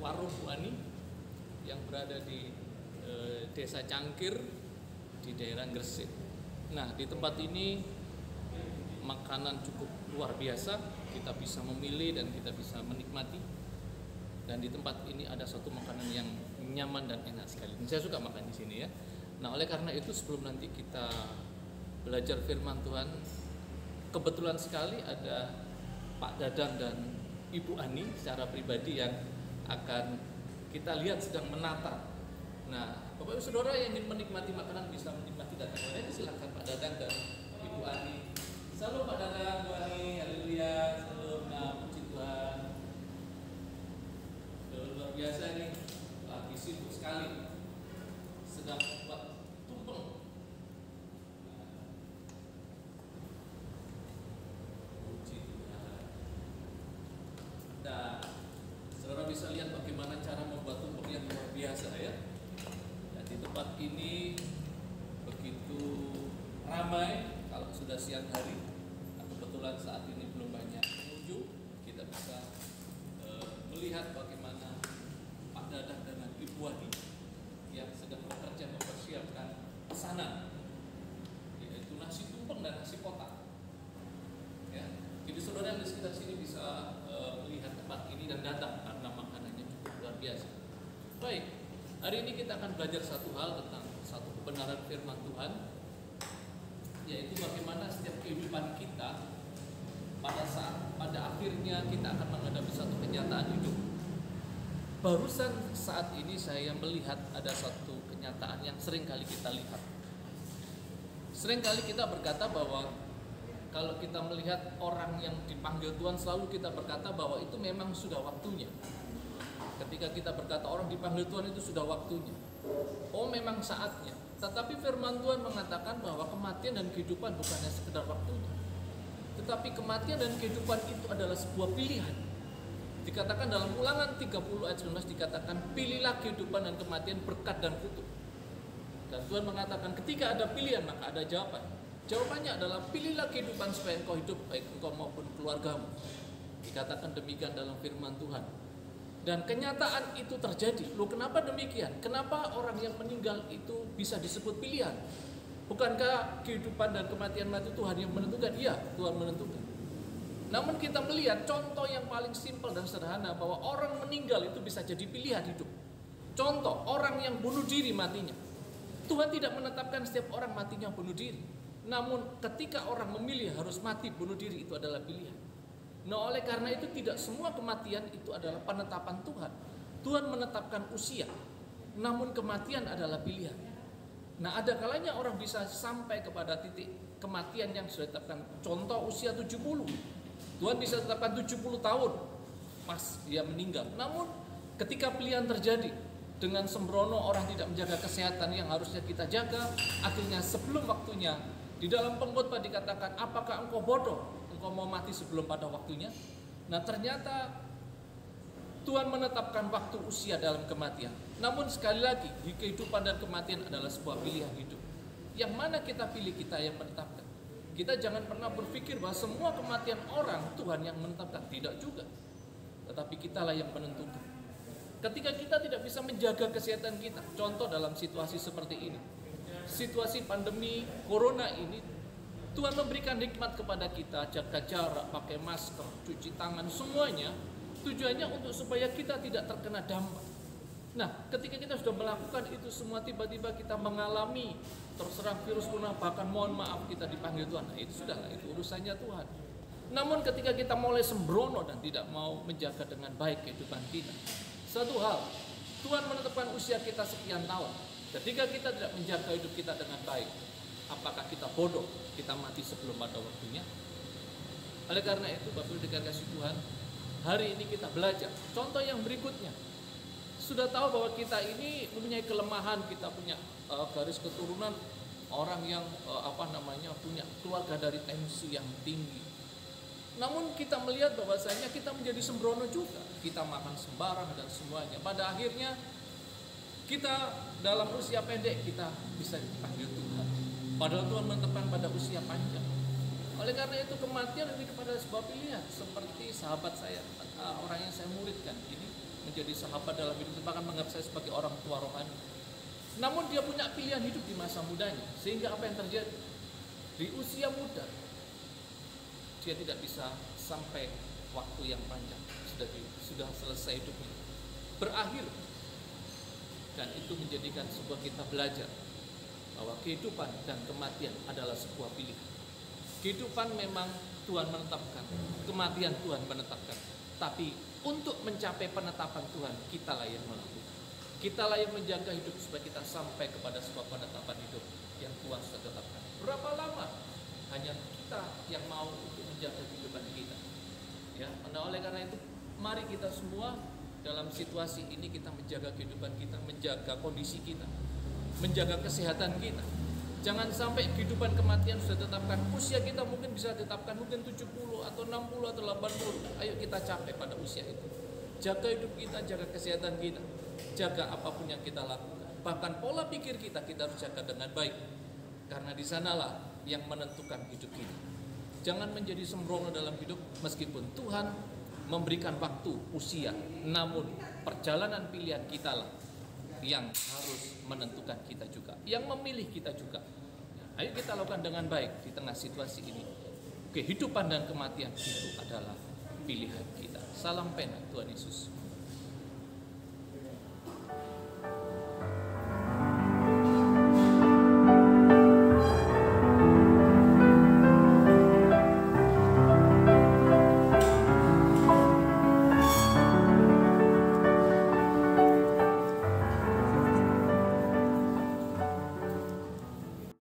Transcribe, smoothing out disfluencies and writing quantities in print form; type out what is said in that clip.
warung Bu Ani yang berada di Desa Cangkir di daerah Gresik. Nah, di tempat ini makanan cukup luar biasa, kita bisa memilih dan kita bisa menikmati. Dan di tempat ini ada satu makanan yang nyaman dan enak sekali. Dan saya suka makan di sini ya. Nah, oleh karena itu sebelum nanti kita belajar firman Tuhan, kebetulan sekali ada Pak Dadang dan Ibu Ani secara pribadi yang akan kita lihat sedang menata. Nah, Bapak Ibu Saudara yang ingin menikmati makanan bisa menikmati datang. Silakan Pak Dadang dan Ibu Ani. Salam Pak Dadang, Bu Ani, haleluya, salam, nah puji Tuhan. Luar biasa nih, lagi sibuk sekali, sedang membuat tumpeng. Puji Tuhan. Nah, saudara bisa lihat bagaimana cara membuat tumpeng yang luar biasa ya. Dan di tempat ini begitu ramai kalau sudah siang hari. Nah, kebetulan saat ini belum banyak pengunjung, kita bisa melihat bagaimana Pak Dadang dengan Ibu Ani yang sedang bekerja mempersiapkan pesanan, yaitu nasi tumpeng dan nasi kotak. Ya, jadi saudara yang di sekitar sini bisa melihat tempat ini dan datang karena makanannya cukup luar biasa. Baik, hari ini kita akan belajar satu hal tentang satu kebenaran firman Tuhan, yaitu bagaimana setiap kehidupan kita pada akhirnya kita akan menghadapi satu kenyataan hidup. Barusan saat ini saya melihat ada satu kenyataan yang sering kali kita lihat. Sering kali kita berkata bahwa kalau kita melihat orang yang dipanggil Tuhan, selalu kita berkata bahwa itu memang sudah waktunya. Ketika kita berkata orang dipanggil Tuhan itu sudah waktunya, oh memang saatnya. Tetapi firman Tuhan mengatakan bahwa kematian dan kehidupan bukannya sekedar waktunya, tetapi kematian dan kehidupan itu adalah sebuah pilihan. Dikatakan dalam Ulangan 30 ayat 19 dikatakan, pilihlah kehidupan dan kematian, berkat dan kutuk. Dan Tuhan mengatakan ketika ada pilihan maka ada jawaban. Jawabannya adalah pilihlah kehidupan supaya engkau hidup, baik engkau maupun keluargamu. Dikatakan demikian dalam firman Tuhan. Dan kenyataan itu terjadi. Loh, kenapa demikian? Kenapa orang yang meninggal itu bisa disebut pilihan? Bukankah kehidupan dan kematian mati Tuhan yang menentukan? Iya, Tuhan menentukan. Namun kita melihat contoh yang paling simpel dan sederhana bahwa orang meninggal itu bisa jadi pilihan hidup. Contoh, orang yang bunuh diri matinya. Tuhan tidak menetapkan setiap orang matinya bunuh diri. Namun ketika orang memilih harus mati bunuh diri, itu adalah pilihan. Nah, oleh karena itu tidak semua kematian itu adalah penetapan Tuhan. Tuhan menetapkan usia, namun kematian adalah pilihan. Nah, ada kalanya orang bisa sampai kepada titik kematian yang sudah ditetapkan. Contoh usia 70. Tuhan bisa tetapkan 70 tahun pas dia meninggal. Namun ketika pilihan terjadi, dengan sembrono orang tidak menjaga kesehatan yang harusnya kita jaga, akhirnya sebelum waktunya, di dalam pengkhotbah dikatakan, apakah engkau bodoh? Engkau mau mati sebelum pada waktunya? Nah, ternyata Tuhan menetapkan waktu usia dalam kematian. Namun sekali lagi, di kehidupan dan kematian adalah sebuah pilihan hidup. Yang mana kita pilih, kita yang menetapkan. Kita jangan pernah berpikir bahwa semua kematian orang Tuhan yang menetapkan. Tidak juga. Tetapi kitalah yang menentukan. Ketika kita tidak bisa menjaga kesehatan kita, contoh dalam situasi seperti ini, situasi pandemi corona ini, Tuhan memberikan hikmat kepada kita, jaga jarak, pakai masker, cuci tangan, semuanya tujuannya untuk supaya kita tidak terkena dampak. Nah, ketika kita sudah melakukan itu semua, tiba-tiba kita mengalami terserang virus corona, bahkan mohon maaf kita dipanggil Tuhan. Nah, itu sudahlah, itu urusannya Tuhan. Namun ketika kita mulai sembrono dan tidak mau menjaga dengan baik kehidupan kita, satu hal, Tuhan menetapkan usia kita sekian tahun. Ketika kita tidak menjaga hidup kita dengan baik, apakah kita bodoh, kita mati sebelum pada waktunya? Oleh karena itu, Bapak Ibu dikasih Tuhan, hari ini kita belajar. Contoh yang berikutnya, sudah tahu bahwa kita ini mempunyai kelemahan, kita punya garis keturunan orang yang punya keluarga dari tensi yang tinggi. Namun kita melihat bahwasanya kita menjadi sembrono juga, kita makan sembarang dan semuanya. Pada akhirnya kita dalam usia pendek kita bisa dipanggil Tuhan. Padahal Tuhan menetapkan pada usia panjang. Oleh karena itu kematian lebih kepada sebuah pilihan. Seperti sahabat saya, orang yang saya muridkan ini, menjadi sahabat dalam hidup, bahkan menganggap saya sebagai orang tua rohani. Namun dia punya pilihan hidup di masa mudanya, sehingga apa yang terjadi? Di usia muda dia tidak bisa sampai waktu yang panjang, sudah selesai hidupnya, berakhir. Dan itu menjadikan sebuah kita belajar bahwa kehidupan dan kematian adalah sebuah pilihan. Kehidupan memang Tuhan menetapkan, kematian Tuhan menetapkan. Tapi untuk mencapai penetapan Tuhan, kitalah yang melakukan. Kitalah yang menjaga hidup supaya kita sampai kepada sebuah penetapan hidup yang Tuhan sudah tetapkan. Berapa lama? Hanya kita yang mau untuk menjaga kehidupan kita. Ya, nah oleh karena itu, mari kita semua dalam situasi ini kita menjaga kehidupan kita, menjaga kondisi kita, menjaga kesehatan kita. Jangan sampai kehidupan kematian sudah tetapkan. Usia kita mungkin bisa ditetapkan mungkin 70 atau 60 atau 80. Ayo kita capai pada usia itu. Jaga hidup kita, jaga kesehatan kita, jaga apapun yang kita lakukan. Bahkan pola pikir kita harus jaga dengan baik. Karena di sanalah yang menentukan hidup kita. Jangan menjadi sembrono dalam hidup meskipun Tuhan memberikan waktu, usia. Namun perjalanan pilihan kita lah yang harus menentukan kita juga, yang memilih kita juga. Ayo kita lakukan dengan baik di tengah situasi ini. Kehidupan dan kematian itu adalah pilihan kita. Salam pena, Tuhan Yesus.